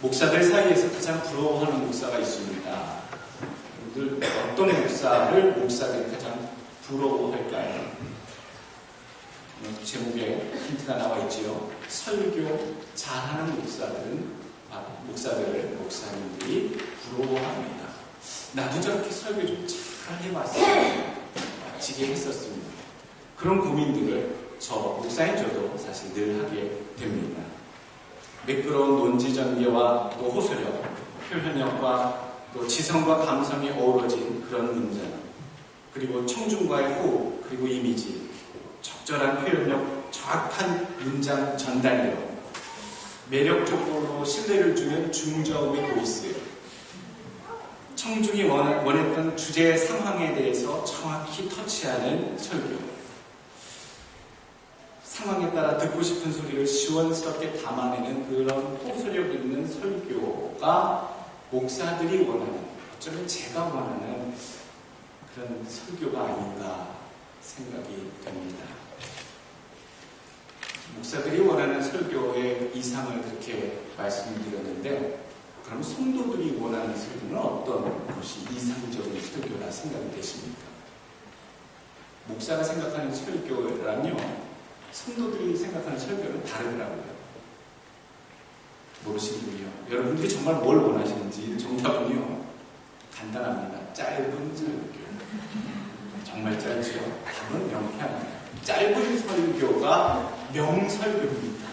목사들 사이에서 가장 부러워하는 목사가 있습니다. 여러분들 어떤 목사를 목사들이 가장 부러워할까요? 제목에 힌트가 나와 있지요. 설교 잘하는 목사들을 목사님들이 부러워합니다. 나도 저렇게 설교 좀 잘 해왔으면 마치게 했었습니다. 그런 고민들을 목사인 저도 사실 늘 하게 됩니다. 매끄러운 논지 전개와 또 호소력, 표현력과 또 지성과 감성이 어우러진 그런 문장, 그리고 청중과의 호흡, 그리고 이미지, 적절한 표현력, 정확한 문장 전달력, 매력적으로 신뢰를 주는 중저음의 보이스, 청중이 원했던 주제의 상황에 대해서 정확히 터치하는 설교, 상황에 따라 듣고 싶은 소리를 시원스럽게 담아내는 그런 호소력 있는 설교가 목사들이 원하는, 어쩌면 제가 원하는 그런 설교가 아닌가 생각이 됩니다. 목사들이 원하는 설교의 이상을 그렇게 말씀드렸는데, 그럼 성도들이 원하는 설교는 어떤 것이 이상적인 설교라 생각이 되십니까? 목사가 생각하는 설교란요, 성도들이 생각하는 설교는 다르더라고요. 모르시는군요. 여러분들이 정말 뭘 원하시는지 정답은요, 간단합니다. 짧은 설교. 정말 짧죠? 답은 명쾌합니다. 짧은 설교가 명설교입니다.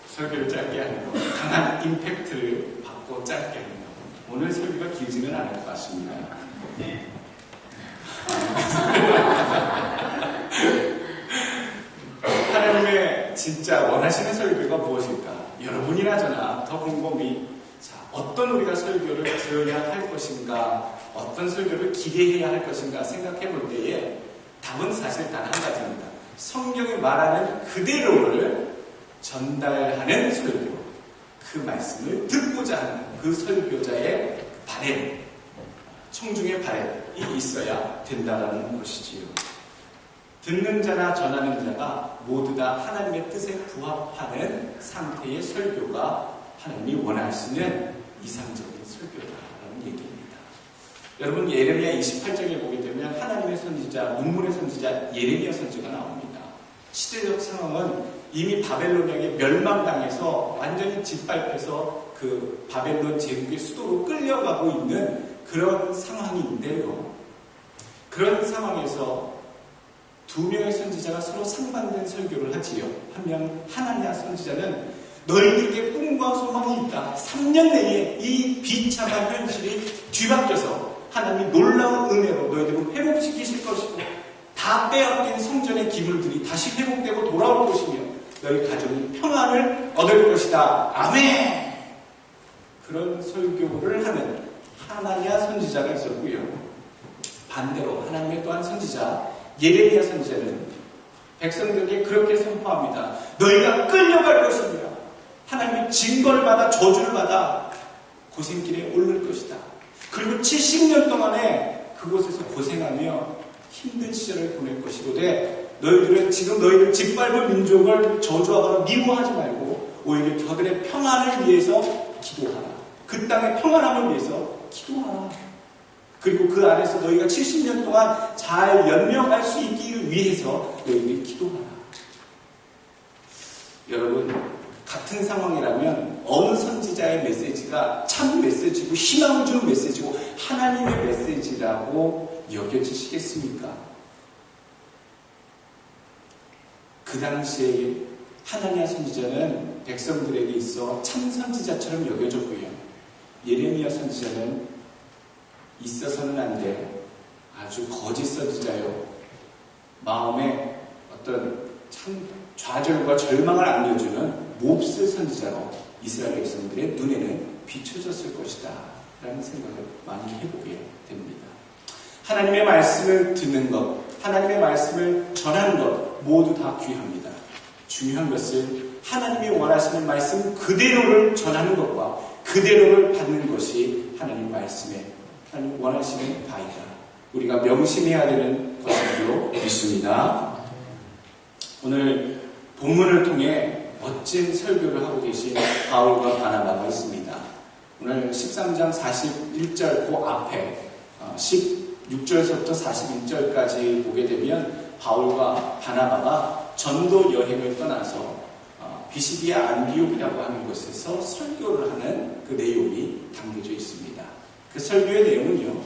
설교를 짧게 하는 것, 강한 임팩트를 받고 짧게 하는 것. 오늘 설교가 길지는 않을 것 같습니다. 하나님의 진짜 원하시는 설교가 무엇일까? 여러분이나 저나 더 곰곰이 어떤 우리가 설교를 들어야 할 것인가, 어떤 설교를 기대해야 할 것인가 생각해 볼 때에 답은 사실 단 한 가지입니다. 성경이 말하는 그대로를 전달하는 설교, 그 말씀을 듣고자 하는 그 설교자의 바램, 청중의 바램이 있어야 된다는 것이지요. 듣는 자나 전하는 자가 모두 다 하나님의 뜻에 부합하는 상태의 설교가 하나님이 원하시는 이상적인 설교다라는 얘기입니다. 여러분, 예레미야 28장에 보게 되면 하나님의 선지자, 눈물의 선지자 예레미야 선지가 나옵니다. 시대적 상황은 이미 바벨론에게 멸망당해서 완전히 짓밟혀서 그 바벨론 제국의 수도로 끌려가고 있는 그런 상황인데요. 그런 상황에서 두 명의 선지자가 서로 상반된 설교를 하지요. 한 명 하나냐 선지자는 너희들에게 꿈과 소망이 있다. 3년 내에 이 비참한 현실이 뒤바뀌어서 하나님이 놀라운 은혜로 너희들을 회복시키실 것이고, 다 빼앗긴 성전의 기물들이 다시 회복되고 돌아올 것이며 너희 가정이 평안을 얻을 것이다. 아멘! 그런 설교를 하는 하나냐 선지자가 있었고요. 반대로 하나님의 또한 선지자 예레미야 선지자는 백성들에게 그렇게 선포합니다. 너희가 끌려갈 것입니다. 하나님의 징벌을 받아 저주를 받아 고생길에 오를 것이다. 그리고 70년 동안에 그곳에서 고생하며 힘든 시절을 보낼 것이고되, 너희들은 지금 너희들 짓밟은 민족을 저주하거나 미워하지 말고 오히려 저들의 평안을 위해서 기도하라. 그 땅의 평안함을 위해서 기도하라. 그리고 그 안에서 너희가 70년 동안 잘 연명할 수 있기 위해서 너희들이 기도하라. 여러분, 같은 상황이라면 어느 선지자의 메시지가 참 메시지고 희망을 주는 메시지고 하나님의 메시지라고 여겨지시겠습니까? 그 당시에 하나냐 선지자는 백성들에게 있어 참 선지자처럼 여겨졌고요. 예레미야 선지자는 있어서는 안 돼 아주 거짓 선지자요. 마음에 어떤 참 좌절과 절망을 안겨주는 몹쓸 선지자로 이스라엘 백성들의 눈에는 비춰졌을 것이다 라는 생각을 많이 해보게 됩니다. 하나님의 말씀을 듣는 것, 하나님의 말씀을 전하는 것 모두 다 귀합니다. 중요한 것은 하나님이 원하시는 말씀 그대로를 전하는 것과 그대로를 받는 것이 하나님 말씀에 하나님 원하시는 바이다. 우리가 명심해야 되는 것으로 믿습니다. 오늘 본문을 통해 멋진 설교를 하고 계신 바울과 바나바가 있습니다. 오늘 13장 41절 그 앞에 16절에서부터 41절까지 보게 되면 바울과 바나바가 전도 여행을 떠나서 비시디아 안디옥이라고 하는 곳에서 설교를 하는 그 내용이 담겨져 있습니다. 그 설교의 내용은요,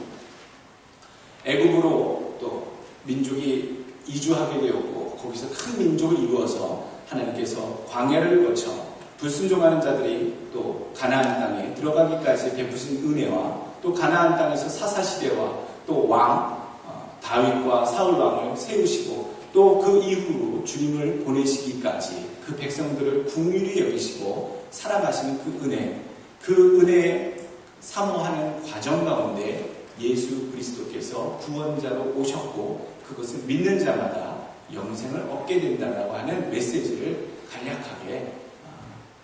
애굽으로 또 민족이 이주하게 되었고 거기서 큰 민족을 이루어서 하나님께서 광야를 거쳐 불순종하는 자들이 또 가나안 땅에 들어가기까지 베푸신 은혜와 또 가나안 땅에서 사사시대와 또 왕 다윗과 사울 왕을 세우시고 또 그 이후로 주님을 보내시기까지 그 백성들을 긍휼히 여기시고 살아가시는 그 은혜에 사모하는 과정 가운데 예수 그리스도께서 구원자로 오셨고 그것을 믿는 자마다 영생을 얻게 된다라고 하는 메시지를 간략하게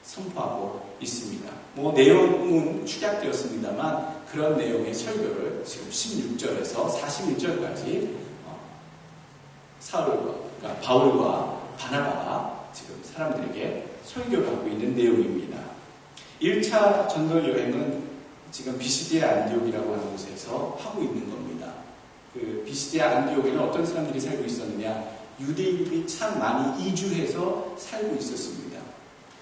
선포하고 있습니다. 내용은 축약되었습니다만 그런 내용의 설교를 지금 16절에서 41절까지 그러니까 바울과 바나바가 지금 사람들에게 설교를 하고 있는 내용입니다. 1차 전도 여행은 지금 비시디아 안디옥이라고 하는 곳에서 하고 있는 겁니다. 그 비시디아 안디옥에는 어떤 사람들이 살고 있었느냐? 유대인들이 참 많이 이주해서 살고 있었습니다.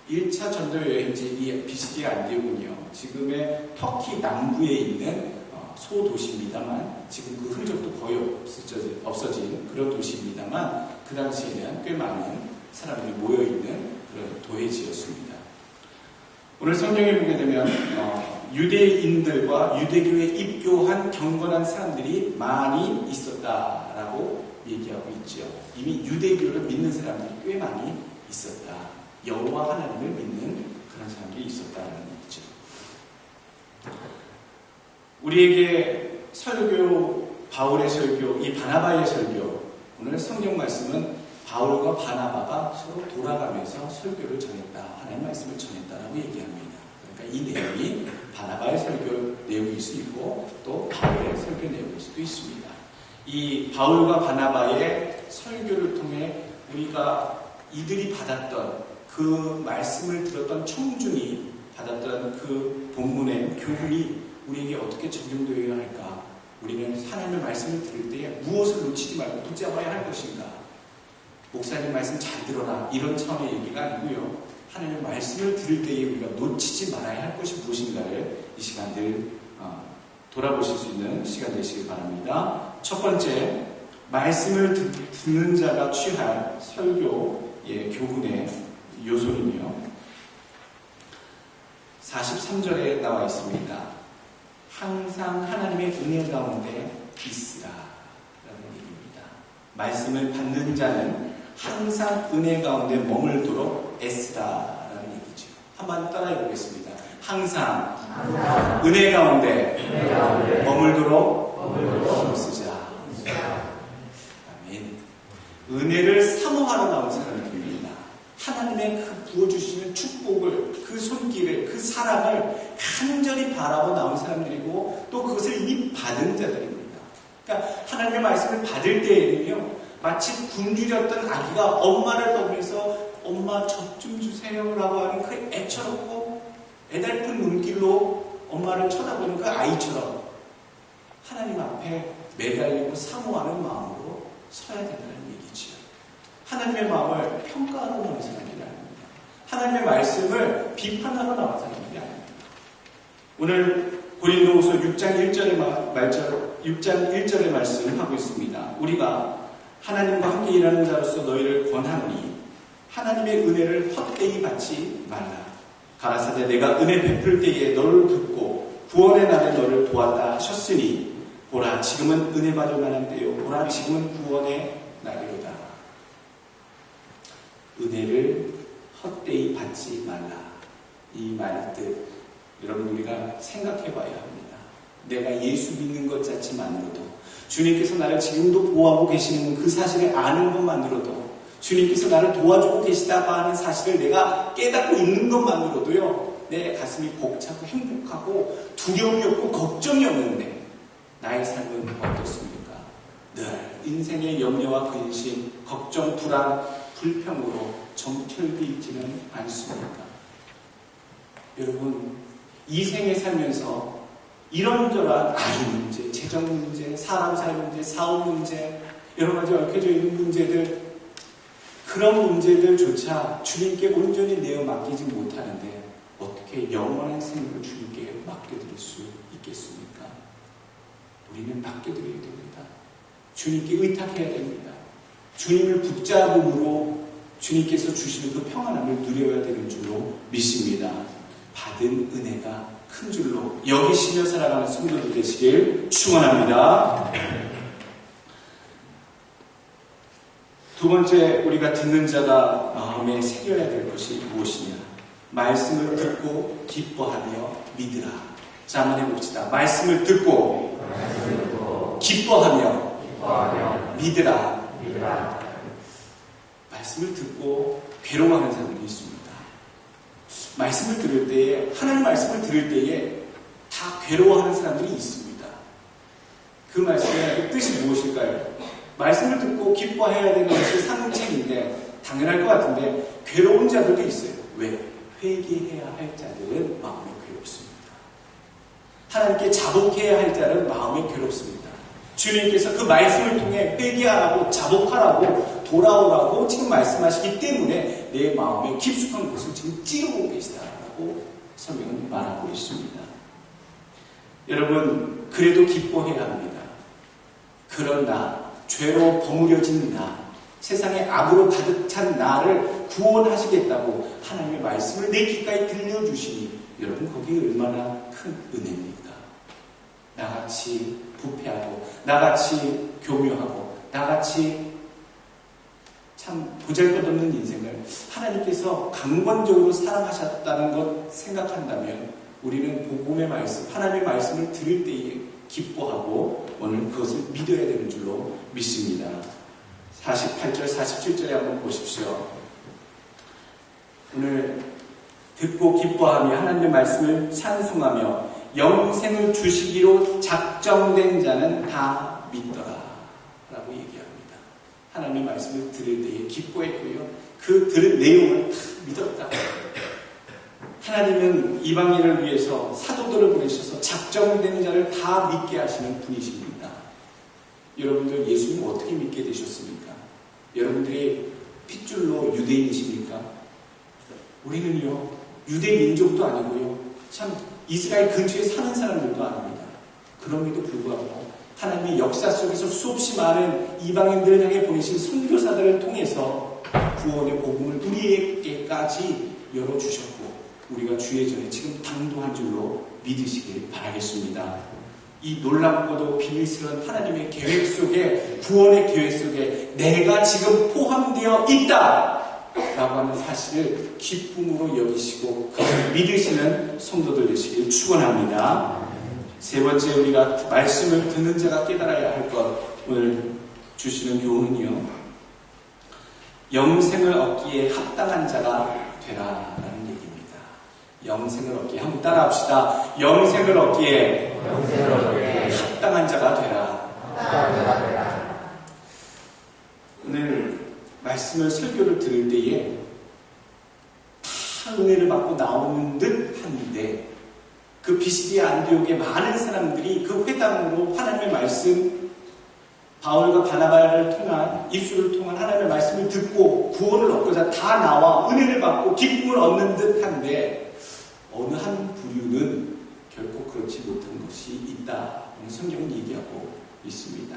1차 전도 여행지 이 비시디아 안디옥은요, 지금의 터키 남부에 있는 소도시입니다만 지금 그 흔적도 거의 없어진 그런 도시입니다만 그 당시에는 꽤 많은 사람들이 모여있는 그런 도회지였습니다. 오늘 성경에 보게 되면 유대인들과 유대교에 입교한 경건한 사람들이 많이 있었다라고 얘기하고 있죠. 이미 유대교를 믿는 사람들이 꽤 많이 있었다. 여호와 하나님을 믿는 그런 사람들이 있었다는 얘기죠. 우리에게 설교, 바울의 설교, 이 바나바의 설교, 오늘 성경 말씀은 바울과 바나바가 서로 돌아가면서 설교를 전했다, 하나님의 말씀을 전했다라고 얘기합니다. 그러니까 이 내용이 바나바의 설교 내용일 수 있고 또 바울의 설교 내용일 수도 있습니다. 이 바울과 바나바의 설교를 통해 우리가 이들이 받았던 그 말씀을 들었던 청중이 받았던 그 본문의 교훈이 우리에게 어떻게 적용되어야 할까? 우리는 하나님의 말씀을 들을 때에 무엇을 놓치지 말고 붙잡아야 할 것인가? 목사님 말씀 잘 들어라, 이런 차원의 얘기가 아니고요. 하나님의 말씀을 들을 때에 우리가 놓치지 말아야 할 것이 무엇인가를 이 시간 늘 돌아보실 수 있는 시간 되시길 바랍니다. 첫 번째, 말씀을 듣는 자가 취할 설교의 교훈의 요소는요, 43절에 나와 있습니다. 항상 하나님의 은혜 가운데 있으라 라는 얘기입니다. 말씀을 받는 자는 항상 은혜 가운데 머물도록 애쓰라 라는 얘기죠. 한번 따라해 보겠습니다. 항상 은혜 가운데 머물도록 힘쓰자. 아멘. 은혜를 사모하러 나온 사람들입니다. 하나님의 그 부어주시는 축복을, 그 손길을, 그 사랑을 간절히 바라고 나온 사람들이고 또 그것을 이미 받은 자들입니다. 그러니까 하나님의 말씀을 받을 때에는요, 마치 굶주렸던 아기가 엄마를 보면서 엄마 젖 좀 주세요 라고 하는 그 애처롭고 애달픈 눈길로 엄마를 쳐다보는 그 아이처럼 하나님 앞에 매달리고 사모하는 마음으로 서야 된다는 얘기지요. 하나님의 마음을 평가하러 나온 사람들이 아닙니다. 하나님의 말씀을 비판하러 나온 사람들이 아닙니다. 오늘 고린도후서 6장 1절의 말씀을 하고 있습니다. 우리가 하나님과 함께 일하는 자로서 너희를 권하노니 하나님의 은혜를 헛되이 받지 말라. 가라사대 내가 은혜 베풀 때에 너를 듣고 구원의 날에 너를 도왔다 하셨으니 보라 지금은 은혜 받을 만한 때요 보라 지금은 구원의 날이로다. 은혜를 헛되이 받지 말라. 이 말 뜻 여러분 우리가 생각해 봐야 합니다. 내가 예수 믿는 것 자체만으로도 주님께서 나를 지금도 보호하고 계시는 그 사실을 아는 것만으로도 주님께서 나를 도와주고 계시다고 하는 사실을 내가 깨닫고 있는 것만으로도요 내 가슴이 벅차고 행복하고 두려움이 없고 걱정이 없는데 나의 삶은 어떻습니까? 늘 인생의 염려와 근심, 걱정, 불안, 불평으로 정결되지는 않습니까? 여러분, 이 생에 살면서 이런저런 아이 문제, 재정 문제, 사람 살 문제, 사업 문제, 여러 가지 얽혀져 있는 문제들, 그런 문제들조차 주님께 온전히 내어 맡기지 못하는데 어떻게 영원한 생명을 주님께 맡겨드릴 수 있겠습니까? 우리는 맡겨드려야 됩니다. 주님께 의탁해야 됩니다. 주님을 붙잡음으로 주님께서 주시는 그 평안함을 누려야 되는 줄로 믿습니다. 받은 은혜가 큰 줄로 여기시며 살아가는 성도들 되시길 축원합니다. 두 번째, 우리가 듣는 자가 마음에 새겨야 될 것이 무엇이냐? 말씀을 듣고 기뻐하며 믿으라. 자, 한번 해봅시다. 말씀을 듣고 기뻐하며 믿으라. 말씀을 듣고 괴로워하는 사람들이 있습니다. 말씀을 들을 때에, 하나님 말씀을 들을 때에 다 괴로워하는 사람들이 있습니다. 그 말씀의 뜻이 무엇일까요? 말씀을 듣고 기뻐해야 되는 것이 상책인데 당연할 것 같은데 괴로운 자들도 있어요. 왜? 회개해야 할 자들은 마음이 괴롭습니다. 하나님께 자복해야 할 자는 마음이 괴롭습니다. 주님께서 그 말씀을 통해 회개하라고, 자복하라고, 돌아오라고 지금 말씀하시기 때문에 내 마음의 깊숙한 곳을 지금 찌르고 계시다라고 성경은 말하고 있습니다. 여러분, 그래도 기뻐해야 합니다. 그러나 죄로 버무려진 나, 세상에 악으로 가득 찬 나를 구원하시겠다고 하나님의 말씀을 내 귓가에 들려주시니 여러분, 거기 얼마나 큰 은혜입니까? 나같이 부패하고, 나같이 교묘하고, 나같이 참 보잘것없는 인생을 하나님께서 강권적으로 사랑하셨다는 것 생각한다면 우리는 복음의 말씀, 하나님의 말씀을 들을 때에 기뻐하고 오늘 그것을 믿어야 되는 줄로 믿습니다. 48절, 47절에 한번 보십시오. 오늘 듣고 기뻐하며 하나님의 말씀을 찬송하며 영생을 주시기로 작정된 자는 다 믿더라 라고 얘기합니다. 하나님의 말씀을 들을 때에 기뻐했고요. 그 들은 내용을 다 믿었다. 하나님은 이방인을 위해서 사도들을 보내셔서 작정된 자를 다 믿게 하시는 분이십니다. 여러분들 예수님 어떻게 믿게 되셨습니까? 여러분들이 핏줄로 유대인이십니까? 우리는요, 유대 민족도 아니고요, 참 이스라엘 근처에 사는 사람들도 아닙니다. 그럼에도 불구하고 하나님의 역사 속에서 수없이 많은 이방인들을 향해 보내신 선교사들을 통해서 구원의 복음을 우리에게까지 열어주셨고 우리가 주의 전에 지금 당도한 줄로 믿으시길 바라겠습니다. 이 놀랍고도 비밀스러운 하나님의 계획 속에, 구원의 계획 속에 내가 지금 포함되어 있다 라고 하는 사실을 기쁨으로 여기시고 그것을 믿으시는 성도들 되시길 축원합니다. 세 번째, 우리가 말씀을 듣는 자가 깨달아야 할 것, 오늘 주시는 교훈은요, 영생을 얻기에 합당한 자가 되라라는 얘기입니다. 영생을 얻기에, 한번 따라합시다. 영생을 얻기에 합당한 자가 되라. 오늘 말씀을, 설교를 들을 때에 다 은혜를 받고 나오는 듯 하는데 그 비시디아 안디옥의 많은 사람들이 그 회당으로 하나님의 말씀, 바울과 바나바를 통한, 입술을 통한 하나님의 말씀을 듣고 구원을 얻고자 다 나와 은혜를 받고 기쁨을 얻는 듯 한데 어느 한 부류는 결코 그렇지 못한 것이 있다. 성경은 얘기하고 있습니다.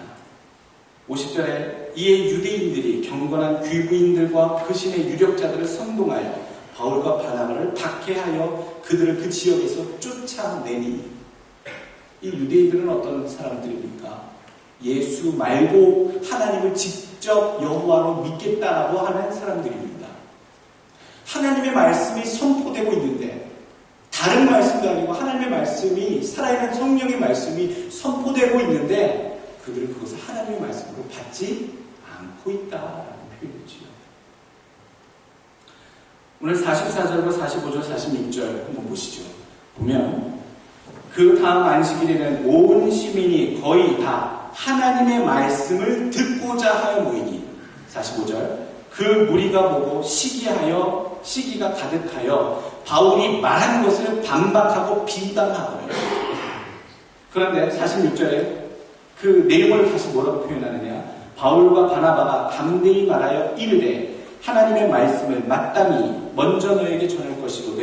50절에 이에 유대인들이 경건한 귀부인들과 그 신의 유력자들을 선동하여 바울과 바나바를 박해하여 그들을 그 지역에서 쫓아내니, 이 유대인들은 어떤 사람들입니까? 예수 말고 하나님을 직접 여호와로 믿겠다라고 하는 사람들입니다. 하나님의 말씀이 선포되고 있는데, 다른 말씀도 아니고 하나님의 말씀이, 살아있는 성령의 말씀이 선포되고 있는데 그들은 그것을 하나님의 말씀으로 받지 않고 있다라는 표현이지요. 오늘 44절과 45절, 46절 한번 보시죠. 보면 그 다음 안식일에는 온 시민이 거의 다 하나님의 말씀을 듣고자 하여 모이니, 45절, 그 무리가 보고 시기가 가득하여 바울이 말한 것을 반박하고 비방하거든요. 그런데 46절에 그 내용을 다시 뭐라고 표현하느냐? 바울과 바나바가 담대히 말하여 이르되 하나님의 말씀을 마땅히 먼저 너에게 전할 것이고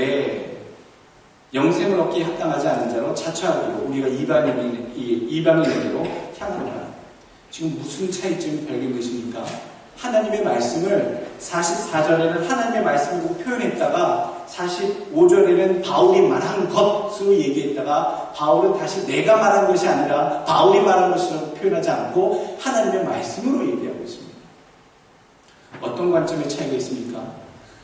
영생을 얻기에 합당하지 않은 자로 자처하기로 우리가 이방인에게로 향하노라. 지금 무슨 차이점이 발견되십니까? 하나님의 말씀을 44절에는 하나님의 말씀으로 표현했다가 45절에는 바울이 말한 것으로 얘기했다가 바울은 다시 내가 말한 것이 아니라 바울이 말한 것이라고 표현하지 않고 하나님의 말씀으로 얘기하고 있습니다. 어떤 관점의 차이가 있습니까?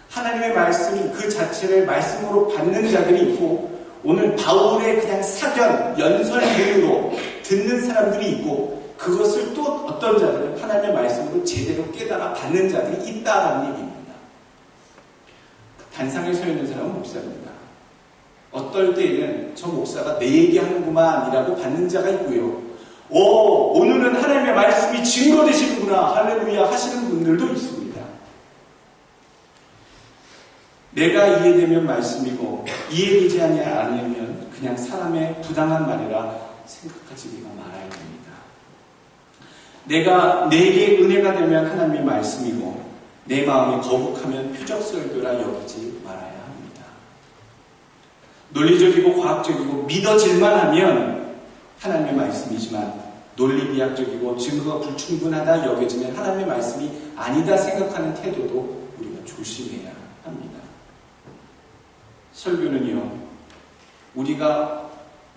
하나님의 말씀 그 자체를 말씀으로 받는 자들이 있고 오늘 바울의 그냥 사견, 연설문으로 듣는 사람들이 있고 그것을 또 어떤 자들은 하나님의 말씀으로 제대로 깨달아 받는 자들이 있다라는 얘기입니다. 단상에 서 있는 사람은 목사입니다. 어떨 때에는 저 목사가 내 얘기하는구만 이라고 받는 자가 있고요. 오늘은 하나님의 말씀이 증거 되시는구나 할렐루야 하시는 분들도 있습니다. 내가 이해되면 말씀이고 이해되지 않으면 그냥 사람의 부당한 말이라 생각하지가 말아야 됩니다. 내게 은혜가 되면 하나님의 말씀이고 내 마음이 거북하면 표적설교라 여기지 말아야 합니다. 논리적이고 과학적이고 믿어질만 하면 하나님의 말씀이지만 논리비약적이고 증거가 불충분하다 여겨지면 하나님의 말씀이 아니다 생각하는 태도도 우리가 조심해야 합니다. 설교는요, 우리가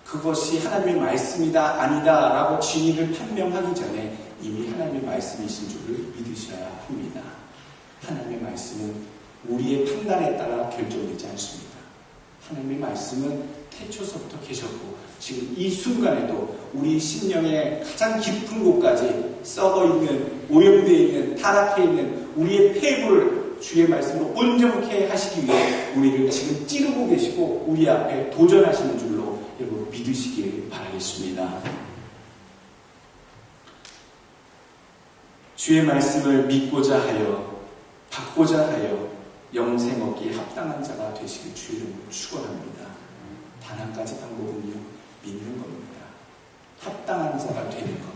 그것이 하나님의 말씀이다 아니다 라고 진위를 판명하기 전에 이미 하나님의 말씀이신 줄을 믿으셔야 합니다. 하나님의 말씀은 우리의 판단에 따라 결정되지 않습니다. 하나님의 말씀은 태초서부터 계셨고 지금 이 순간에도 우리 심령의 가장 깊은 곳까지 썩어있는, 오염되어 있는, 타락해 있는 우리의 폐부를 주의 말씀으로 온전케 하시기 위해 우리를 지금 찌르고 계시고 우리 앞에 도전하시는 줄로 여러분 믿으시길 바라겠습니다. 주의 말씀을 믿고자 하여 받고자 하여 영생 얻기에 합당한 자가 되시길 주의 이름으로 축원합니다. 단 한 가지 방법은요, 믿는 겁니다. 합당한 자가 되는 것.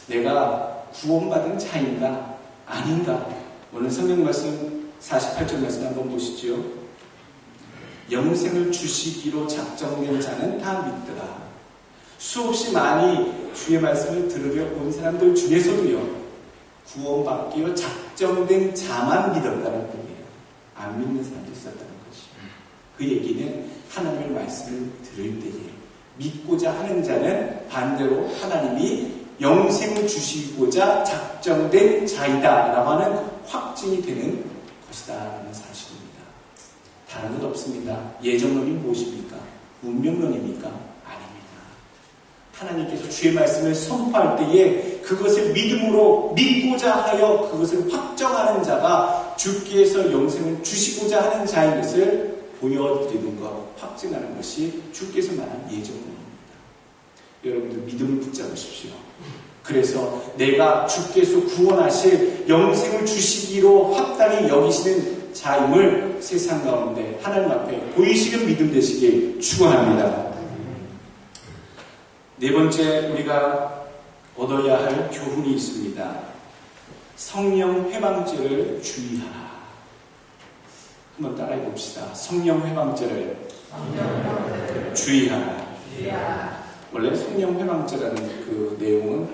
내가 구원받은 자인가 아닌가. 오늘 성경 말씀 48절 말씀 한번 보시죠. 영생을 주시기로 작정된 자는 다 믿더라. 수없이 많이 주의 말씀을 들으려 온 사람들 중에서도요, 구원받기로 작정된 자만 믿었다는 거예요. 안 믿는 사람도 있었다는 것이죠. 그 얘기는 하나님의 말씀을 들을 때에 믿고자 하는 자는 반대로 하나님이 영생을 주시고자 작정된 자이다 라고 하는 확증이 되는 것이다 라는 사실입니다. 다른 것 없습니다. 예정론이 무엇입니까? 운명론입니까? 아닙니다. 하나님께서 주의 말씀을 선포할 때에 그것을 믿음으로 믿고자 하여 그것을 확정하는 자가 주께서 영생을 주시고자 하는 자인 것을 보여드리는 것, 확증하는 것이 주께서 말한 예정론입니다. 여러분들 믿음을 붙잡으십시오. 그래서 내가 주께서 구원하실 영생을 주시기로 합당히 여기시는 자임을 세상 가운데 하나님 앞에 보이시는 믿음 되시길 축원합니다. 네 번째 우리가 얻어야 할 교훈이 있습니다. 성령 회방죄를 주의하라. 한번 따라해 봅시다. 성령 회방죄를 주의하라. 원래 성령 회방죄라는 그 내용은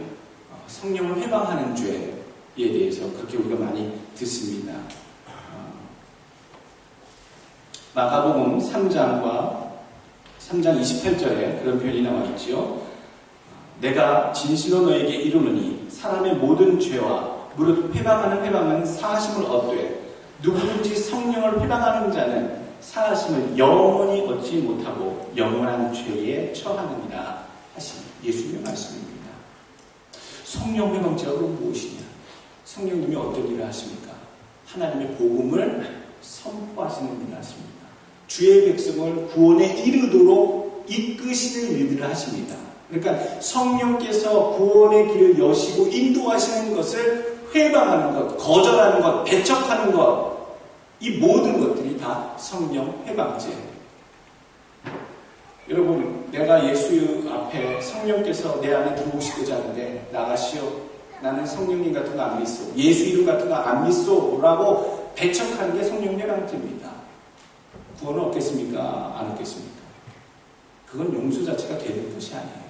성령을 회방하는 죄에 대해서 그렇게 우리가 많이 듣습니다. 마가복음 3장 28절에 그런 표현이 나와 있죠. 내가 진실로 너에게 이르노니 사람의 모든 죄와 무릇 회방은 사하심을 얻되 누구든지 성령을 회방하는 자는 사하심을 영원히 얻지 못하고 영원한 죄에 처하느니라 하신 예수님의 말씀입니다. 성령 회방죄가 무엇이냐? 성령님이 어떤 일을 하십니까? 하나님의 복음을 선포하시는 일을 하십니다. 주의 백성을 구원에 이르도록 이끄시는 일들을 하십니다. 그러니까 성령께서 구원의 길을 여시고 인도하시는 것을 해방하는 것, 거절하는 것, 배척하는 것, 이 모든 것들이 다 성령 해방죄예요. 여러분, 내가 예수 앞에 성령께서 내 안에 들어오시고자 하는데 나가시오. 나는 성령님 같은 거 안 믿소. 예수 이름 같은 거 안 믿소. 라고 배척하는 게 성령 해방죄입니다. 구원은 얻겠습니까? 안 얻겠습니까? 그건 용서 자체가 되는 것이 아니에요.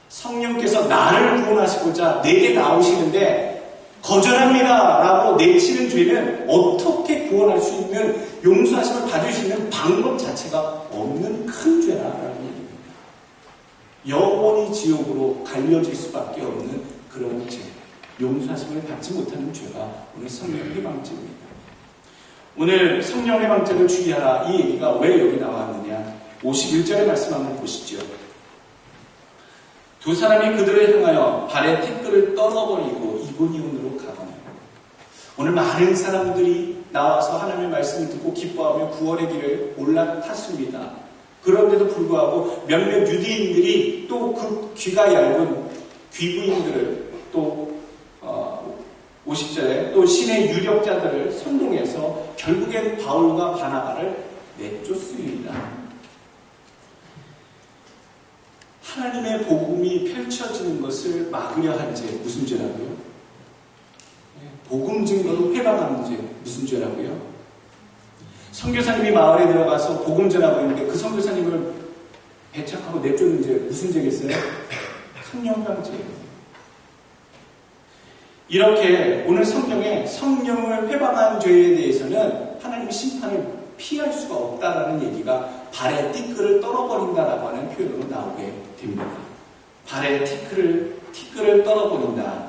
성령께서 나를 구원하시고자 내게 나오시는데 거절합니다 라고 내치는 죄는 어떻게 구원할 수 있는, 용서하심을 받을 수 있는 방법 자체가 없는 큰 죄라는 얘기입니다. 영원히 지옥으로 갈려질 수밖에 없는 그런 죄, 용서하심을 받지 못하는 죄가 오늘 성령 해방죄입니다. 오늘 성령 해방죄를 주의하라, 이 얘기가 왜 여기 나왔느냐, 51절의 말씀 한번 보시죠. 두 사람이 그들을 향하여 발에 티끌을 떨어버리고 이고니온으로 가거늘. 오늘 많은 사람들이 나와서 하나님의 말씀을 듣고 기뻐하며 구원의 길을 올라탔습니다. 그런데도 불구하고 몇몇 유대인들이 또 그 귀가 얇은 귀부인들을 또 50절에 또 신의 유력자들을 선동해서 결국엔 바울과 바나바를 내쫓습니다. 하나님의 복음이 펼쳐지는 것을 막으려 한 죄, 무슨 죄라고요? 복음 증거로 회방하는 죄, 무슨 죄라고요? 선교사님이 마을에 들어가서 복음 전하고 있는데 그 선교사님을 배척하고 내쫓는 죄, 무슨 죄겠어요? 성령방죄예요. 이렇게 오늘 성경에 성령을 회방한 죄에 대해서는 하나님의 심판을 피할 수가 없다라는 얘기가 발에 티끌을 떨어버린다라고 하는 표현으로 나오게 됩니다. 발에 티끌을 떨어버린다.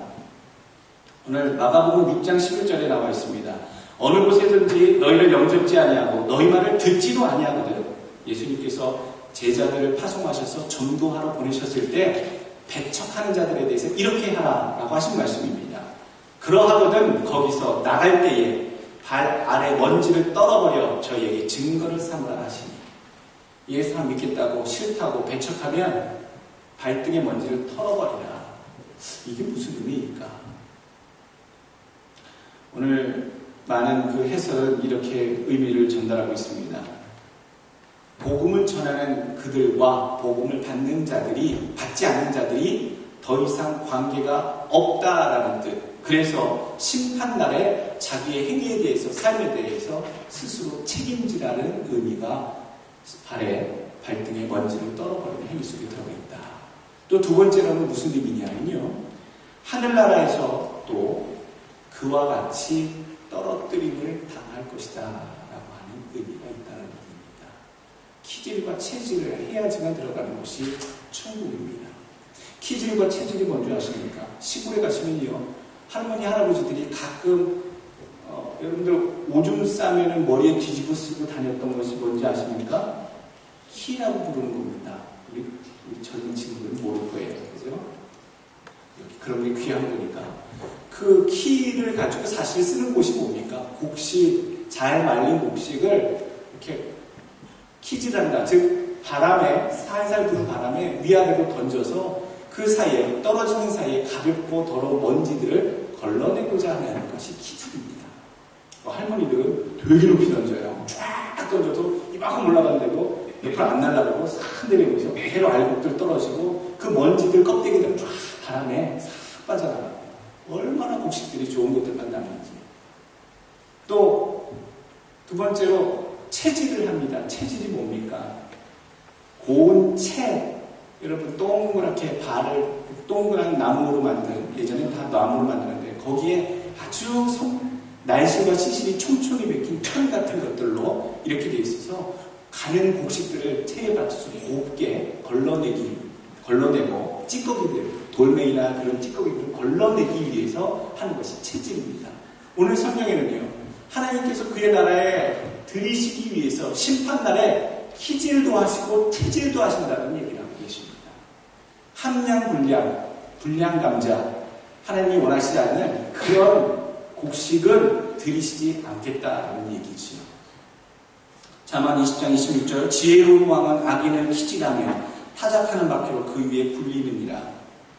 오늘 마가복음 6장 11절에 나와 있습니다. 어느 곳에든지 너희를 영접지 아니하고 너희 말을 듣지도 아니하거든. 예수님께서 제자들을 파송하셔서 전도하러 보내셨을 때 배척하는 자들에 대해서 이렇게 하라라고 하신 말씀입니다. 그러하거든 거기서 나갈 때에 발 아래 먼지를 떨어버려 저희에게 증거를 삼으라 하시니, 예수 안 믿겠다고 싫다고 배척하면 발등에 먼지를 털어버리라. 이게 무슨 의미일까? 오늘 많은 그 해설은 이렇게 의미를 전달하고 있습니다. 복음을 전하는 그들과 복음을 받는 자들이, 받지 않는 자들이 더 이상 관계가 없다라는 뜻. 그래서 심판날에 자기의 행위에 대해서, 삶에 대해서 스스로 책임지라는 의미가 발등에 먼지를 떨어버리는 행위 속에 들어가 있다. 또 두 번째로는 무슨 의미냐면요, 하늘나라에서 또 그와 같이 떨어뜨림을 당할 것이다 라고 하는 의미가 있다는 얘기입니다. 키질과 체질을 해야지만 들어가는 곳이 천국입니다. 키질과 체질이 뭔지 아십니까? 시골에 가시면요, 할머니, 할아버지들이 가끔 여러분들 오줌 싸면은 머리에 뒤집어 쓰고 다녔던 것이 뭔지 아십니까? 키라고 부르는 겁니다. 우리 젊은 친구들은 모를 거예요. 그죠? 그런 게 귀한 거니까. 그 키를 가지고 사실 쓰는 곳이 뭡니까? 곡식, 잘 말린 곡식을 이렇게 키질한다. 즉, 바람에, 살살 부는 바람에 위아래로 던져서 그 사이에, 떨어지는 사이에 가볍고 더러운 먼지들을 걸러내고자 하는 것이 키질입니다. 할머니들은 되게 높이 던져요. 쫙 던져도 이만큼 올라가는데도 옆으로 안 날아가고 싹 내려오면서 배로 알곡들 떨어지고 그 먼지들 껍데기들 쫙 바람에 싹 빠져나가요. 얼마나 곡식들이 좋은 것들만 남는지. 또 두 번째로 체질을 합니다. 체질이 뭡니까? 고운 채. 여러분 동그랗게 발을 동그란 나무로 만든, 예전엔 다 나무로 만드는데 거기에 아주 날씨와 시실이 촘촘히 맥힌 철 같은 것들로 이렇게 돼 있어서 가는 곡식들을 체에 받쳐서 곱게 걸러내고 찌꺼기들, 돌멩이나 그런 찌꺼기들을 걸러내기 위해서 하는 것이 체질입니다. 오늘 성경에는요, 하나님께서 그의 나라에 들이시기 위해서 심판날에 키질도 하시고 체질도 하신다는 얘기를 하고 계십니다. 함량 불량 감자, 하나님이 원하시지 않는 그런 곡식은 들이시지 않겠다는 얘기지요. 자만 20장 26절, 지혜로운 왕은 악인을 키질하며 타작하는 바퀴로 그 위에 굴리느니라.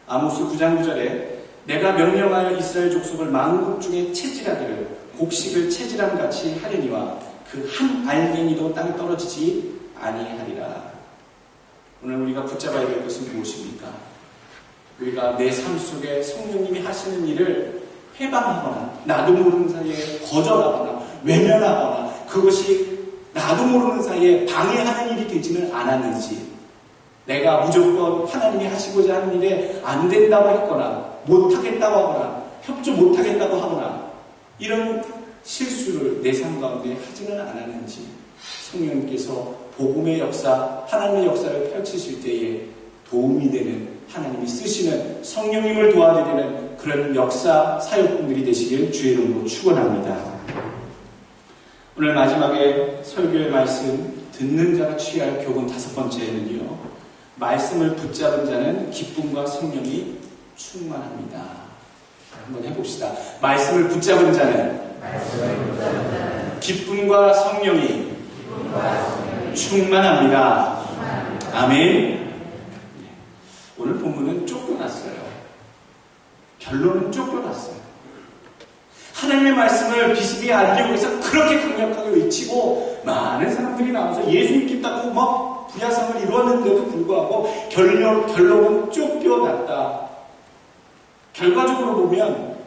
아모스 9장 9절에 내가 명령하여 이스라엘 족속을 만국 중에 채질하기를 곡식을 채질함 같이 하려니와 그 한 알갱이도 땅에 떨어지지 아니하리라. 오늘 우리가 붙잡아야 될 것은 무엇입니까? 우리가 내 삶 속에 성령님이 하시는 일을 회방하거나 나도 모르는 사이에 거절하거나 외면하거나 그것이 나도 모르는 사이에 방해하는 일이 되지는 않았는지, 내가 무조건 하나님이 하시고자 하는 일에 안 된다고 했거나 못하겠다고 하거나 협조 못하겠다고 하거나 이런 실수를 내 삶 가운데 하지는 않았는지, 성령님께서 복음의 역사, 하나님의 역사를 펼치실 때에 도움이 되는, 하나님이 쓰시는, 성령님을 도와드리는 그런 역사 사역분들이 되시길 주의 이름으로 축원합니다. 오늘 마지막에 설교의 말씀, 듣는 자가 취할 교훈 5번째는요, 말씀을 붙잡은 자는 기쁨과 성령이 충만합니다. 한번 해봅시다. 말씀을 붙잡은 자는 기쁨과 성령이 충만합니다. 아멘. 오늘 본문은 쫓겨났어요. 결론은 쫓겨났어요. 하나님의 말씀을 비스비히 알리기 위해서 그렇게 강력하게 외치고 많은 사람들이 나와서 예수 믿겠다고 막 부야성을 이루었는데도 불구하고 결론은 쫓겨났다. 결과적으로 보면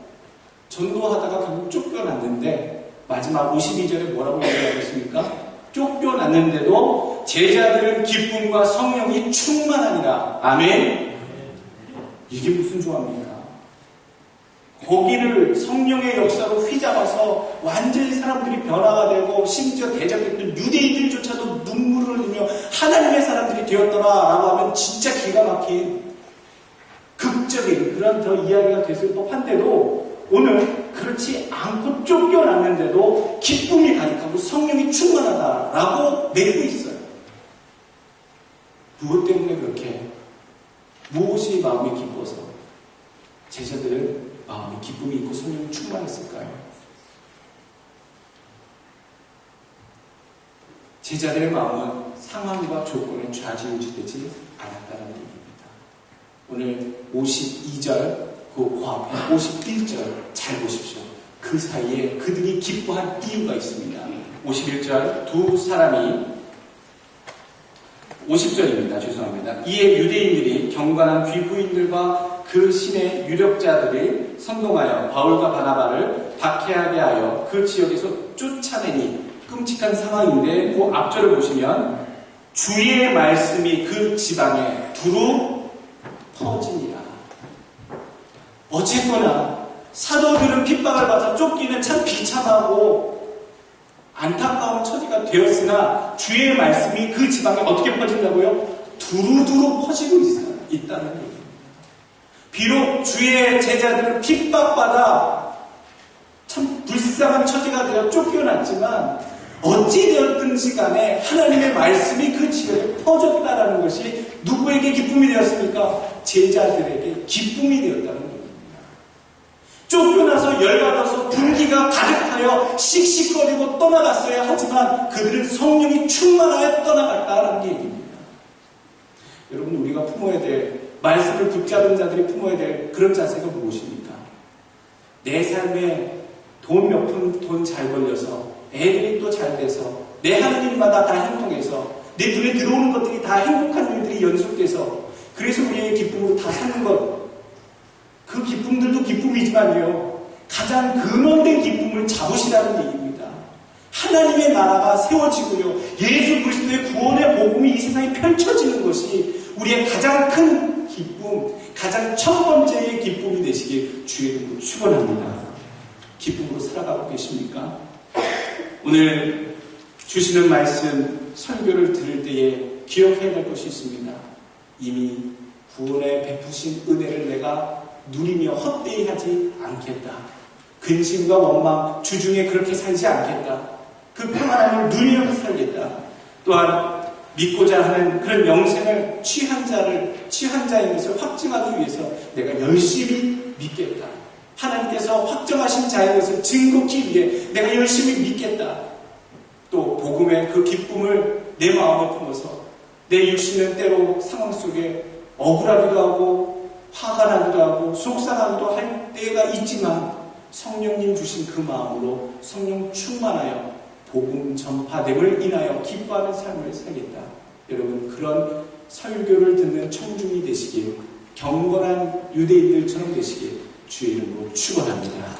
전도하다가 결국 쫓겨났는데 마지막 52절에 뭐라고 얘기하겠습니까? 쫓겨났는데도 제자들은 기쁨과 성령이 충만하니라. 아멘. 이게 무슨 조합입니까? 거기를 성령의 역사로 휘잡아서 완전히 사람들이 변화가 되고 심지어 대적했던 유대인들조차도 눈물을 흘리며 하나님의 사람들이 되었더라라고 하면 진짜 기가 막힌 극적인 그런 더 이야기가 됐을 법한데도 오늘 그렇지 않고 쫓겨났는데도 기쁨이 가득하고 성령이 충만하다라고 내고 있어요. 무엇 때문에 그렇게? 무엇이 마음이 기뻐서 제자들은 마음에 기쁨이 있고 성령이 충만했을까요? 제자들의 마음은 상황과 조건에 좌지우지되지 않았다는 얘기입니다. 오늘 52절 그 앞에 51절 잘 보십시오. 그 사이에 그들이 기뻐한 이유가 있습니다. 51절 두 사람이 50절입니다. 죄송합니다. 이에 유대인들이 경건한 귀부인들과 그 신의 유력자들이 선동하여 바울과 바나바를 박해하게 하여 그 지역에서 쫓아내니 끔찍한 상황인데 그 앞절을 보시면 주의 말씀이 그 지방에 두루 퍼지니라. 어쨌거나 사도들은 핍박을 받아 쫓기는 참 비참하고 안타까운 처지가 되었으나 주의 말씀이 그 지방에 어떻게 퍼진다고요? 두루두루 퍼지고 있다는 얘기입니다. 비록 주의 제자들은 핍박받아 참 불쌍한 처지가 되어 쫓겨났지만 어찌되었든지 간에 하나님의 말씀이 그 지역에 퍼졌다는 것이 누구에게 기쁨이 되었습니까? 제자들에게 기쁨이 되었다는 겁니다. 쫓겨나서 열받아서 분기가 가득하여 씩씩거리고 떠나갔어야 하지만 그들은 성령이 충만하여 떠나갔다는 얘기입니다. 여러분, 우리가 품어야 될, 말씀을 붙잡은 자들이 품어야 될 그런 자세가 무엇입니까? 내 삶에 돈 몇 푼 돈 잘 벌려서 애들이 또 잘 돼서 내 하는 일마다 다 형통해서 내 눈에 들어오는 것들이 다 행복한 일들이 연속돼서 그래서 우리의 기쁨으로 다 사는 것, 그 기쁨들도 기쁨이지만요, 가장 근원된 기쁨을 잡으시라는 얘기입니다. 하나님의 나라가 세워지고요, 예수 그리스도의 구원의 복음이 이 세상에 펼쳐지는 것이 우리의 가장 큰 기쁨, 가장 첫 번째의 기쁨이 되시길 주의 이름으로 축원합니다. 기쁨으로 살아가고 계십니까? 오늘 주시는 말씀, 설교를 들을 때에 기억해야 될 것이 있습니다. 이미 구원에 베푸신 은혜를 내가 누리며 헛되이 하지 않겠다. 근심과 원망, 주중에 그렇게 살지 않겠다. 그 평안함을 누리며 살겠다. 또한 믿고자 하는 그런 영생을 취한 자인 것을 확증하기 위해서 내가 열심히 믿겠다. 하나님께서 확정하신 자인 것을 증거하기 위해 내가 열심히 믿겠다. 또 복음의 그 기쁨을 내 마음에 품어서 내 육신은 때로 상황 속에 억울하기도 하고 화가 나기도 하고 속상하기도 할 때가 있지만 성령님 주신 그 마음으로 성령 충만하여 복음 전파됨을 인하여 기뻐하는 삶을 살겠다. 여러분, 그런 설교를 듣는 청중이 되시길, 경건한 유대인들처럼 되시길 주의 이름으로 축원합니다.